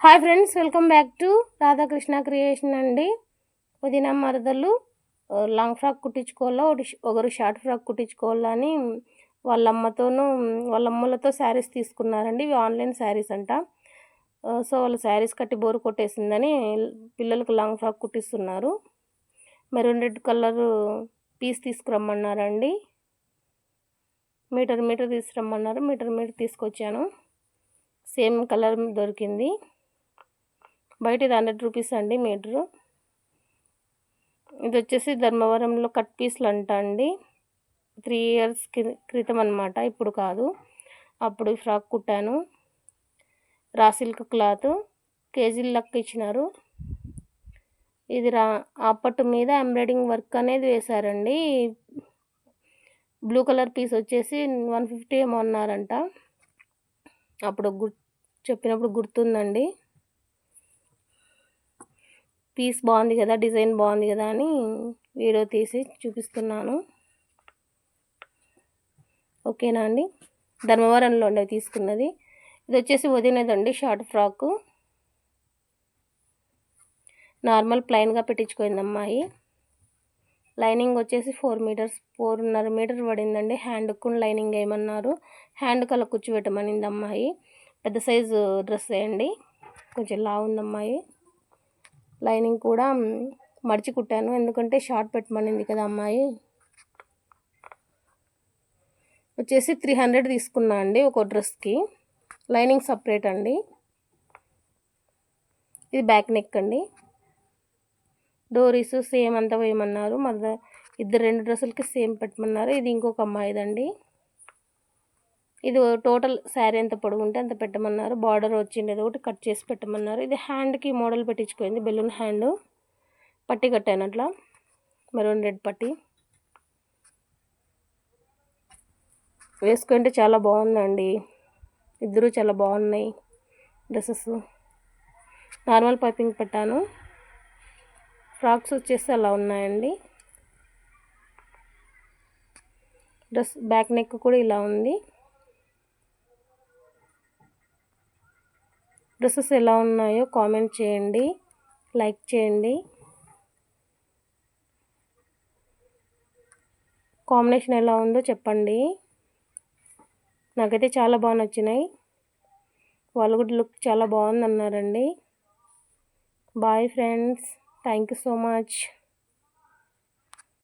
Hi friends, welcome back to Radhakrishna creation అండి. వదిన మరదలు లాంగ్ ఫ్రాక్ కుట్టించుకోవాలా, ఒకరు షార్ట్ ఫ్రాక్ కుట్టించుకోవాలా అని వాళ్ళ అమ్మలతో శారీస్ తీసుకున్నారండి. ఇవి ఆన్లైన్ శారీస్ అంట. సో వాళ్ళు శారీస్ కట్టి బోరు కొట్టేసిందని పిల్లలకు లాంగ్ ఫ్రాక్ కుట్టిస్తున్నారు. మెరూన్ రెడ్ కలర్ పీస్ తీసుకురమ్మన్నారండి. మీటర్ తీసుకురమ్మన్నారు. మీటర్ తీసుకొచ్చాను. సేమ్ కలర్ దొరికింది. బయట ఇది 100 రూపీస్ అండి మీటరు. ఇది వచ్చేసి ధర్మవరంలో కట్ పీస్లు అంట అండి. 3 ఇయర్స్ క్రితం అనమాట, ఇప్పుడు కాదు. అప్పుడు ఫ్రాక్ కుట్టాను. రా సిల్క్ క్లాత్ కేజీల లెక్క ఇచ్చినారు. ఇది అప్పటి మీద ఎంబ్రాయిడింగ్ వర్క్ అనేది వేశారండి. బ్లూ కలర్ పీస్ వచ్చేసి 150 ఏమో అన్నారంట. అప్పుడు చెప్పినప్పుడు గుర్తుందండి. పీస్ బాగుంది కదా, డిజైన్ బాగుంది కదా అని వీడియో తీసి చూపిస్తున్నాను. ఓకేనా అండి. ధర్మవరంలో ఉండే తీసుకున్నది. ఇది వచ్చేసి వదినదండి, షార్ట్ ఫ్రాకు. నార్మల్ ప్లెయిన్గా పెట్టించుకుంది అమ్మాయి. లైనింగ్ వచ్చేసి 4.5 మీటర్ పడిందండి. హ్యాండ్కు లైనింగ్ వేయమన్నారు. హ్యాండ్ కల కూర్చోబెట్టమనింది అమ్మాయి. పెద్ద సైజు డ్రెస్ వేయండి, కొంచెం లావు ఉంది అమ్మాయి. లైనింగ్ కూడా మడిచి కుట్టాను, ఎందుకంటే షార్ట్ పెట్టమనింది కదా అమ్మాయి. వచ్చేసి 300 తీసుకున్నా అండి ఒక డ్రెస్కి. లైనింగ్ సపరేట్ అండి. ఇది బ్యాక్ నెక్ అండి. డోరీస్ సేమ్ అంతా వేయమన్నారు. మళ్ళీ 2 డ్రెస్సులకి సేమ్ పెట్టమన్నారు. ఇది ఇంకొక అమ్మాయిదండి. ఇది టోటల్ శారీ ఎంత పొడుగుంటే అంత పెట్టమన్నారు. బార్డర్ వచ్చిండేది ఒకటి కట్ చేసి పెట్టమన్నారు. ఇది హ్యాండ్కి మోడల్ పెట్టించుకోయింది, బెలూన్ హ్యాండ్. పట్టి కట్టాను అట్లా, మెరూన్ రెడ్ పట్టి వేసుకుంటే చాలా బాగుందండి. ఇద్దరు చాలా బాగున్నాయి డ్రెస్సెస్. నార్మల్ పైపింగ్ పెట్టాను. ఫ్రాక్స్ వచ్చేసి అలా ఉన్నాయండి. డ్రెస్ బ్యాక్ నెక్ కూడా ఇలా ఉంది. డ్రెస్సెస్ ఎలా ఉన్నాయో కామెంట్ చేయండి, లైక్ చేయండి. కాంబినేషన్ ఎలా ఉందో చెప్పండి. నాకైతే చాలా బాగా నచ్చినాయి. వాళ్ళు కూడా లుక్ చాలా బాగుంది అన్నారండి. Bye friends, thank you so much.